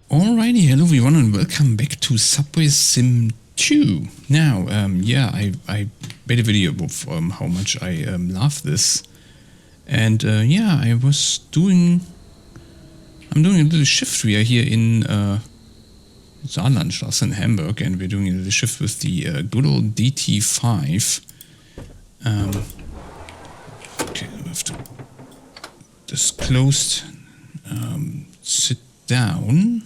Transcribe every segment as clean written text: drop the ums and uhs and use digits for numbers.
Alrighty, hello everyone and welcome back to Subway Sim 2. Now, yeah, I made a video of how much I love this. And yeah, I'm doing a little shift. We are here in Saarlandstraße in Hamburg, and we're doing a little shift with the good old DT5. Okay, I have to... This closed. Sit down.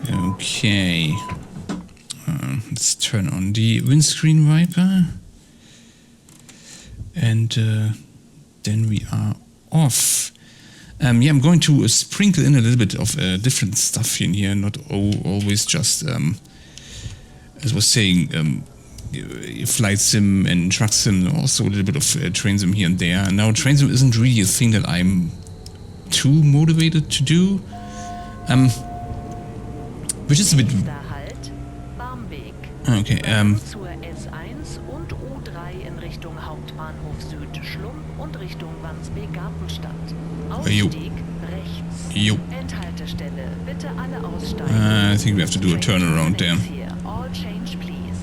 Okay, let's turn on the windscreen wiper, and then we are off. Yeah, I'm going to sprinkle in a little bit of different stuff in here, not always just, as I was saying, flight sim and truck sim, also a little bit of train sim here and there. Now, train sim isn't really a thing that I'm too motivated to do. Which is a bit... Okay, zur S1 und U3 in Richtung Hauptbahnhof Süd Schlumm und Richtung Wandsbek-Gartenstadt. Ausstieg rechts. Jo. Endhaltestelle, bitte alle aussteigen. I think we have to do a turnaround there. All change, please.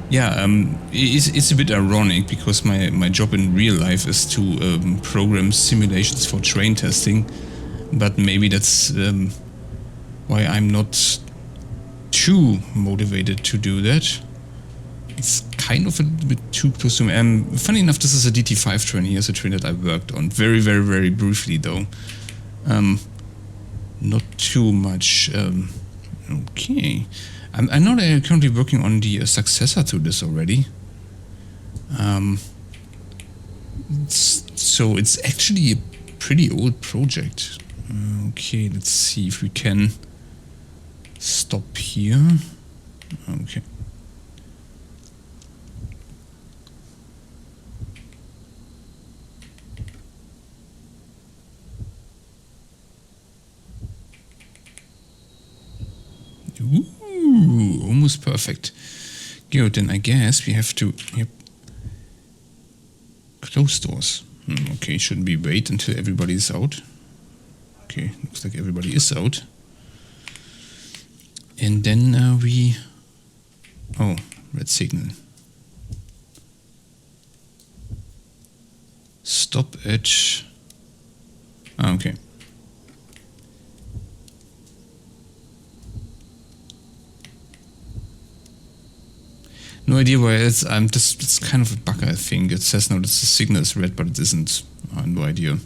Yeah, it's a bit ironic because my job in real life is to program simulations for train testing. But maybe that's why I'm not too motivated to do that. It's kind of a bit too close to me. Funny enough, this is a DT5 train. Here's a train that I worked on very, very, very briefly, though. Not too much. Okay. I know they're currently working on the successor to this already. So it's actually a pretty old project. Okay, let's see if we can stop here. Okay. Ooh, almost perfect. Good, then I guess we have to close doors. Okay, shouldn't we wait until everybody's out? Okay, looks like everybody is out. And then we... Oh, red signal. Stop at... Okay. No idea why it's... it's kind of a bug, I think. It says now that the signal is red, but it isn't. I have no idea.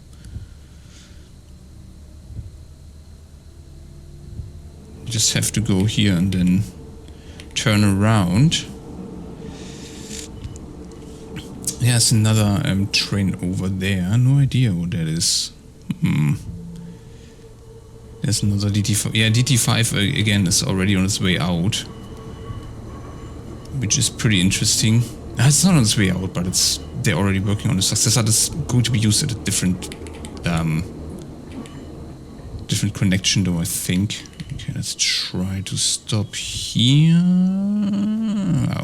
Just have to go here and then turn around. There's another train over there. No idea what that is. There's another DT5. Yeah, DT5 again is already on its way out, which is pretty interesting. It's not on its way out, but they're already working on the successor. That's going to be used at a different connection, though, I think. Okay, let's try to stop here.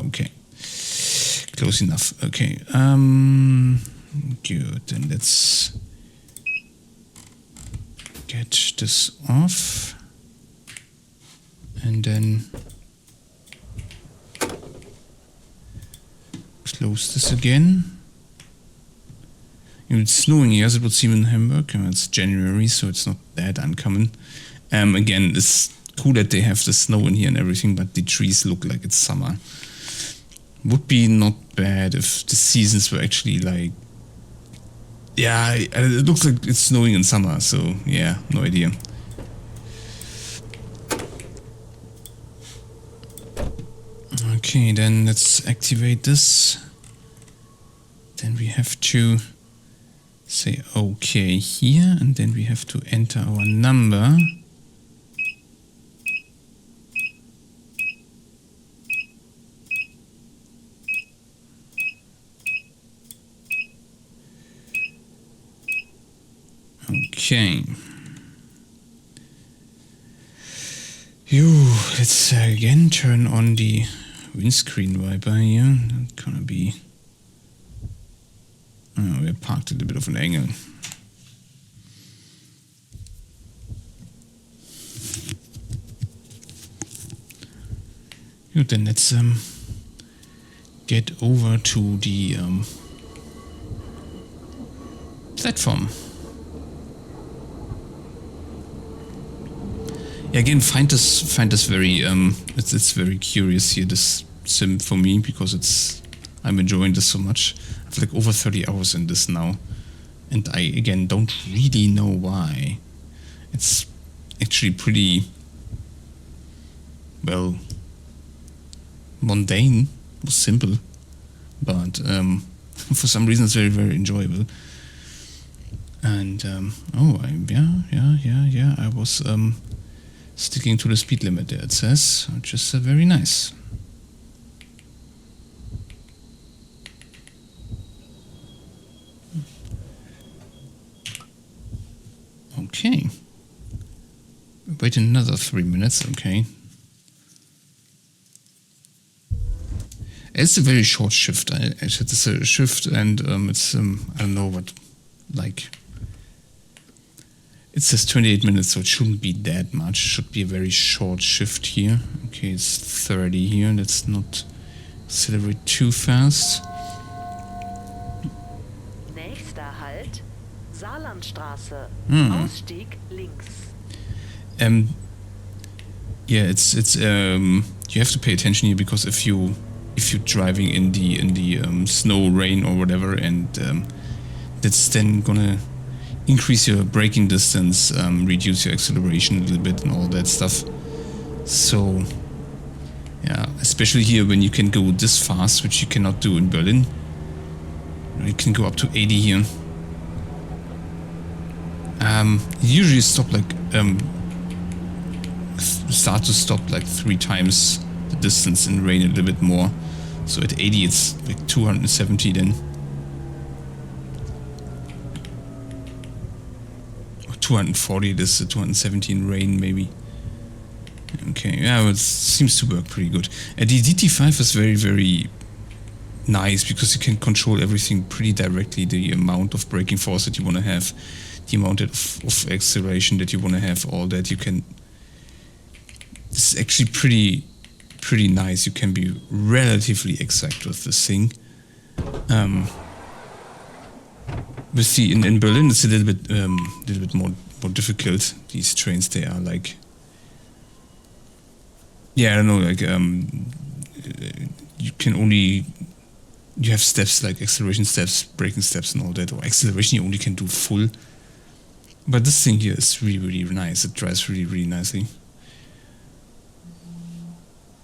Okay. Close enough. Okay. Good. Then let's get this off. And then close this again. It's snowing here, as it would seem in Hamburg. It's January, so it's not that uncommon. Again, it's cool that they have the snow in here and everything, but the trees look like it's summer. Would be not bad if the seasons were actually like... Yeah, it looks like it's snowing in summer, so yeah, no idea. Okay, then let's activate this. Then we have to say okay here, and then we have to enter our number. Okay. Let's again turn on the windscreen wiper here. That's gonna be Oh, we're parked at a bit of an angle. Good, then let's get over to the platform. Yeah, again, find this very it's very curious here, this sim for me, because I'm enjoying this so much. I've like over 30 hours in this now, and I again don't really know why. It's actually pretty, well, mundane or simple, but for some reason it's very, very enjoyable. And I was sticking to the speed limit there, it says, which is very nice. Okay. Wait another 3 minutes, okay. It's a very short shift. It's a shift, and it's I don't know what, like, it says 28 minutes, so it shouldn't be that much. It should be a very short shift here. Okay, it's 30 here. Let's not accelerate too fast. Nächster Halt, Saarlandstraße. Ausstieg links. Yeah, it's you have to pay attention here, because if you're driving in the snow, rain or whatever, and that's then gonna increase your braking distance, reduce your acceleration a little bit and all that stuff. So yeah, especially here when you can go this fast, which you cannot do in Berlin. You can go up to 80 here. Usually stop like start to stop like 3 times the distance in rain, a little bit more. So at 80 it's like 270 then. Or 240, this is 270 in rain maybe. Okay, yeah, well, it seems to work pretty good. The DT5 is very, very nice, because you can control everything pretty directly. The amount of braking force that you want to have, the amount of acceleration that you want to have, all that you can. This is actually pretty nice. You can be relatively exact with this thing. We see in Berlin it's a little bit more difficult. These trains, they are like, yeah, I don't know, like you have steps like acceleration steps, braking steps and all that, or acceleration you only can do full. But this thing here is really, really nice. It drives really, really nicely.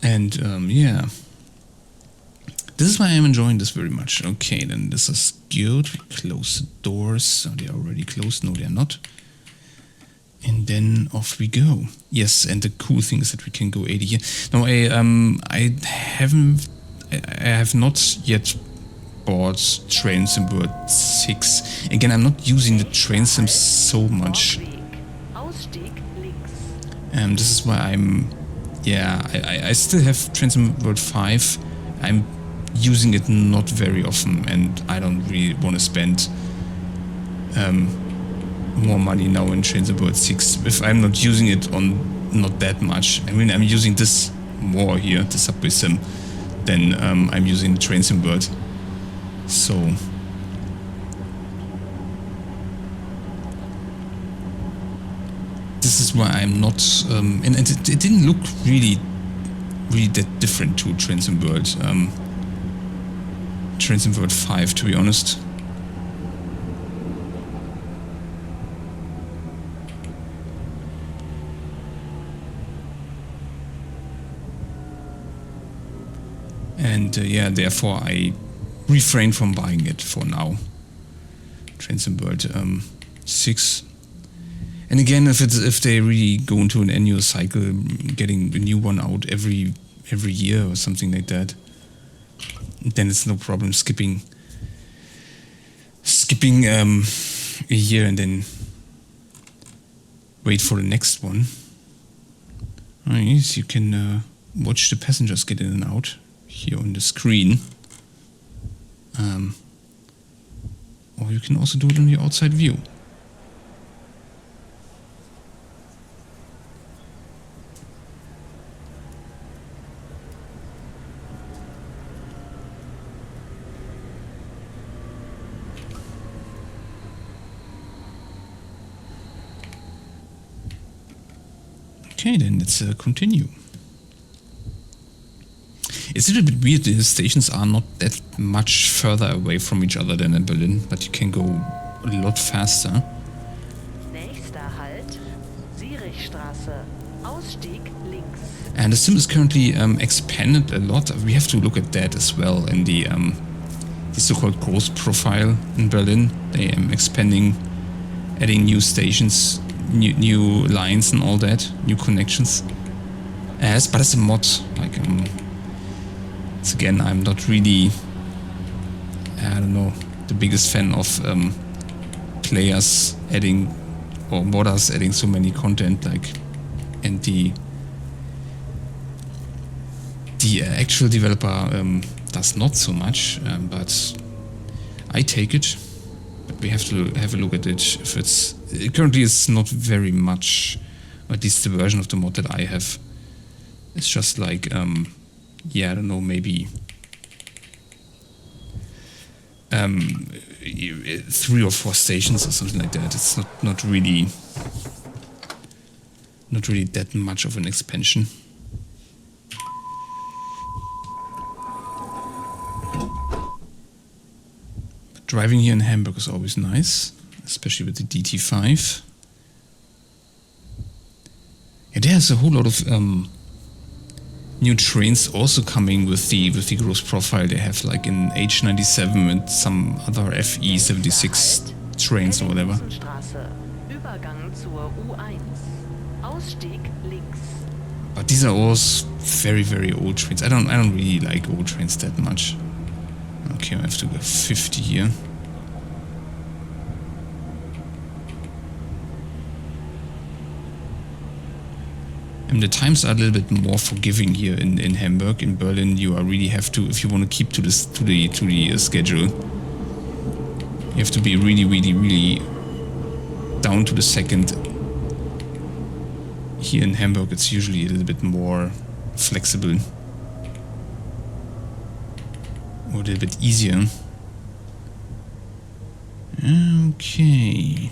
And yeah, this is why I'm enjoying this very much. Okay, then this is good. We close the doors. Are they already closed? No, they are not. And then off we go. Yes, and the cool thing is that we can go 80 here. Now, I have not yet bought Train Sim World 6. Again, I'm not using the Train Sim so much. This is why I'm, yeah, I still have Train Sim World 5. I'm using it not very often, and I don't really want to spend more money now in Train Sim World 6 if I'm not using it on not that much. I mean, I'm using this more here, the Subway Sim, than I'm using the Train Sim World. So this is why I'm not, and it didn't look really that different to Train Sim World, Train Sim World 5, to be honest. And yeah, therefore I refrain from buying it for now. Train Sim World 6. And again, if they really go into an annual cycle, getting a new one out every year or something like that, then it's no problem skipping a year and then wait for the next one. Oh, yes, you can watch the passengers get in and out here on the screen. Or you can also do it on the outside view. Okay, then let's continue. It's a little bit weird, the stations are not that much further away from each other than in Berlin, but you can go a lot faster. Nächster Halt, Sierichstraße, Ausstieg links. And the sim is currently expanded a lot. We have to look at that as well in the so-called growth profile in Berlin. They are expanding, adding new stations, new lines and all that, new connections. But it's a mod, like again, I'm not really, I don't know, the biggest fan of players adding or modders adding so many content, like, and the actual developer does not so much, but I take it. But we have to have a look at it. If it's currently, it's not very much, or at least the version of the mod that I have. It's just like yeah, I don't know, maybe 3 or 4 stations or something like that. It's not really that much of an expansion. But driving here in Hamburg is always nice, especially with the DT5. Yeah, there's a whole lot of new trains also coming with the growth profile. They have, like, in H97 and some other FE76 trains or whatever. Übergang zur U1. Ausstieg links. But these are all very, very old trains. I don't really like old trains that much. Okay, I have to go 50 here. And the times are a little bit more forgiving here in Hamburg. In Berlin, you really have to, if you want to keep to the schedule, you have to be really down to the second. Here in Hamburg, it's usually a little bit more flexible, or a little bit easier. Okay.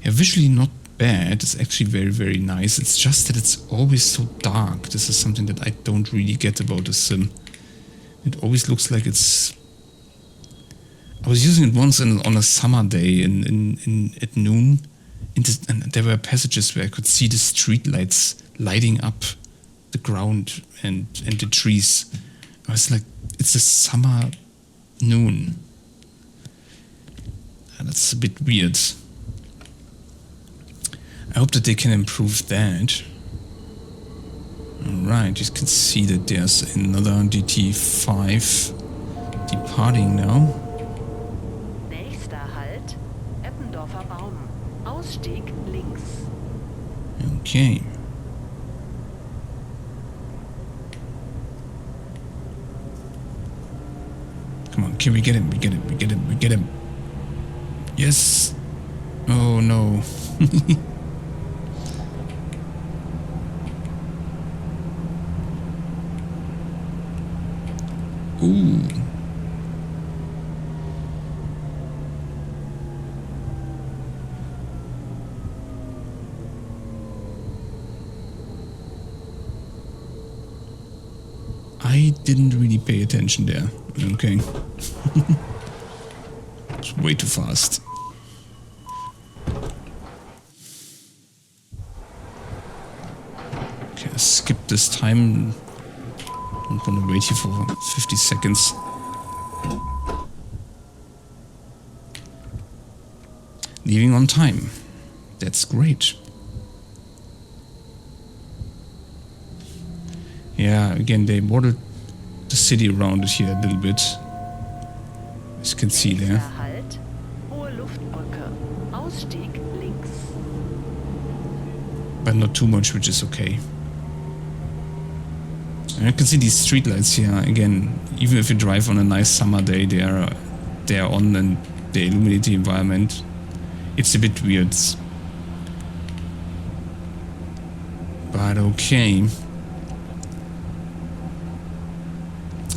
Yeah, visually not bad. It's actually very, very nice. It's just that it's always so dark. This is something that I don't really get about the sim. It always looks like it's... I was using it once on a summer day at noon, and there were passages where I could see the street lights lighting up the ground and the trees. I was like, it's a summer noon. And that's a bit weird. I hope that they can improve that. Alright, you can see that there's another DT5 departing now. Nächster Halt, Eppendorfer Baum. Ausstieg links. Okay. Come on, can we get him? We get him, we get him, we get him. Yes! Oh no. Ooh. I didn't really pay attention there. Okay. It's way too fast. Okay, let's skip this time. I'm gonna wait here for 50 seconds. Leaving on time. That's great. Yeah, again, they modeled the city around it here a little bit. As you can see there. Halt, Hohe Luftbrücke. Ausstieg links. But not too much, which is okay. And you can see these street lights here again. Even if you drive on a nice summer day, they are on and they illuminate the environment. It's a bit weird, but okay.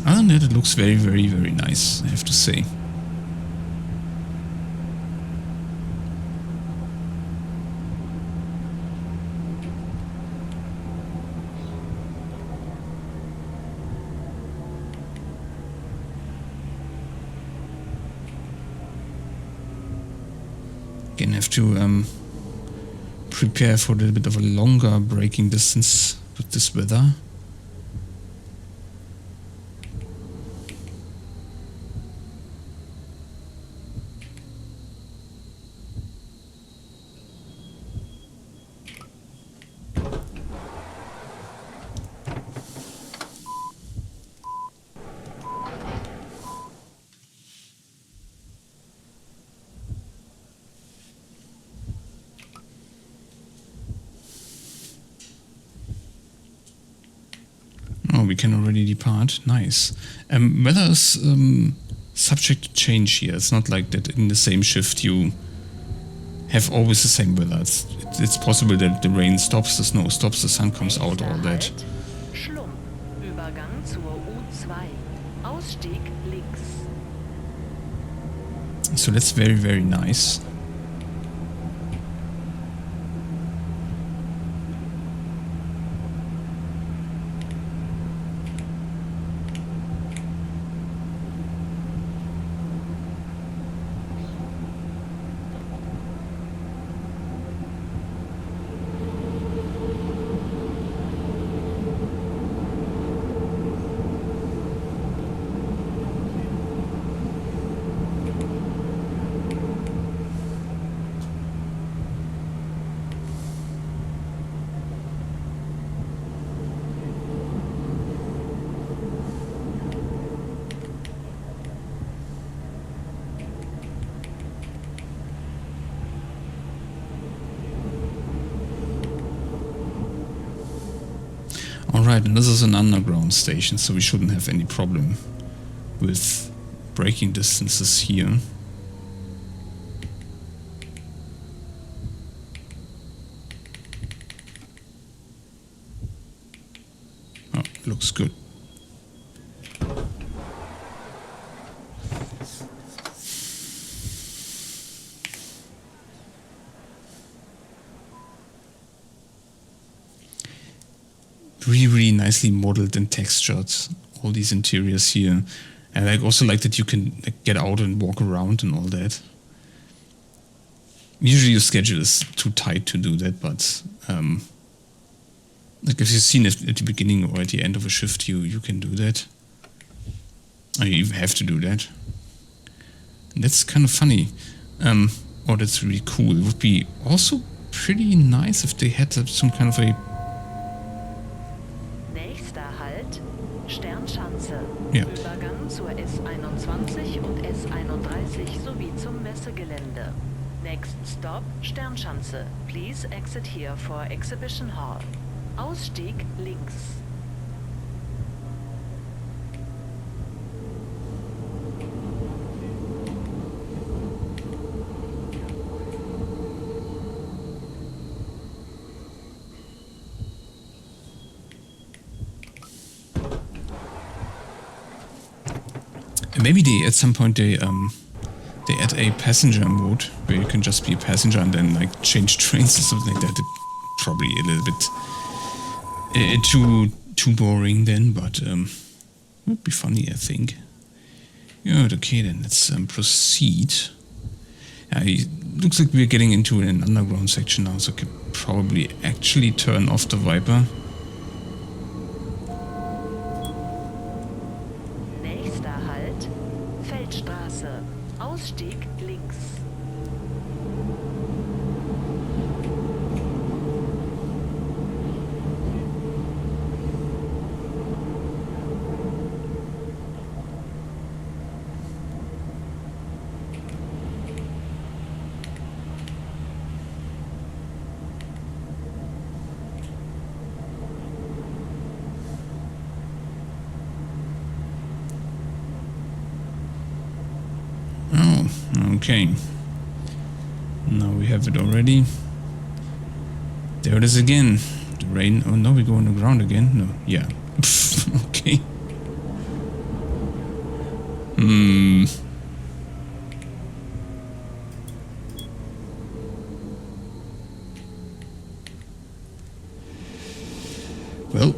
Other than that, it looks very, very, very nice, I have to say. Again, have to prepare for a little bit of a longer braking distance with this weather. Oh, we can already depart. Nice. Weather is subject to change here. It's not like that in the same shift you have always the same weather. It's possible that the rain stops, the snow stops, the sun comes out, all that. Schlumpf. Übergang zur U2. Ausstieg links. So that's very, very nice. Alright, and this is an underground station, so we shouldn't have any problem with braking distances here. Oh, looks good. Really, really nicely modeled and textured, all these interiors here. And I also like that you can get out and walk around and all that. Usually your schedule is too tight to do that, but like if you've seen it at the beginning or at the end of a shift, you can do that. Or you even have to do that. And that's kind of funny. Or that's really cool. It would be also pretty nice if they had some kind of a Sternschanze. Ja. Übergang zur S21 und S31 sowie zum Messegelände. Next stop, Sternschanze. Please exit here for Exhibition Hall. Ausstieg links. Maybe at some point they add a passenger mode where you can just be a passenger and then like change trains or something like that. Probably a little bit too boring then, but would be funny, I think. Good, okay then, let's proceed. It looks like we're getting into an underground section now, so I could probably actually turn off the Viper. Ausstieg links. Okay. Now we have it already. There it is again. The rain. Oh no, we go on the ground again. No, yeah. Okay. Well.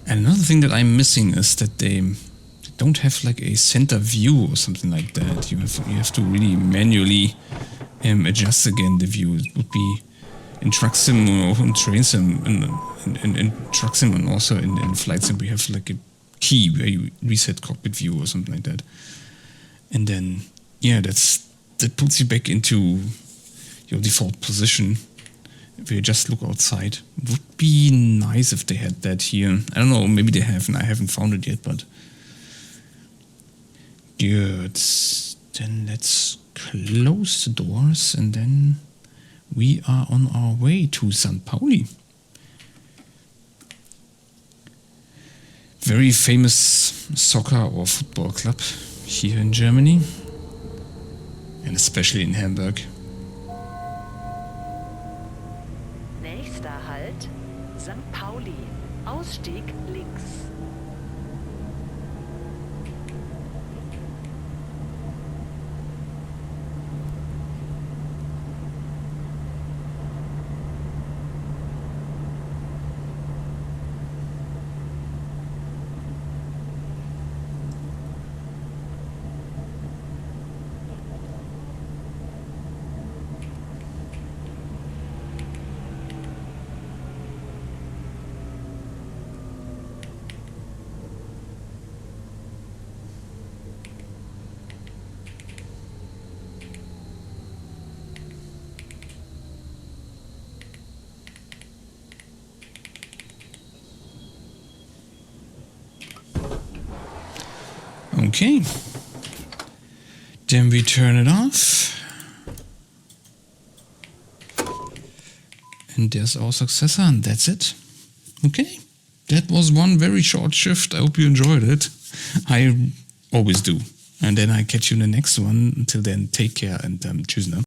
Another thing that I'm missing is that they don't have like a center view or something like that. You have to really manually adjust again the view. It would be in truck sim or in train sim, in truck sim and also in flight sim we have like a key where you reset cockpit view or something like that. And then yeah, that puts you back into your default position. If you just look outside, it would be nice if they had that here. I don't know, maybe they have, and I haven't found it yet, but good. Then let's close the doors, and then we are on our way to St. Pauli. Very famous soccer or football club here in Germany, and especially in Hamburg. Nächster Halt, St. Pauli. Ausstieg links. Okay, then we turn it off, and there's our successor, and that's it. Okay, that was one very short shift. I hope you enjoyed it. I always do. And then I catch you in the next one. Until then, take care and tschüss now.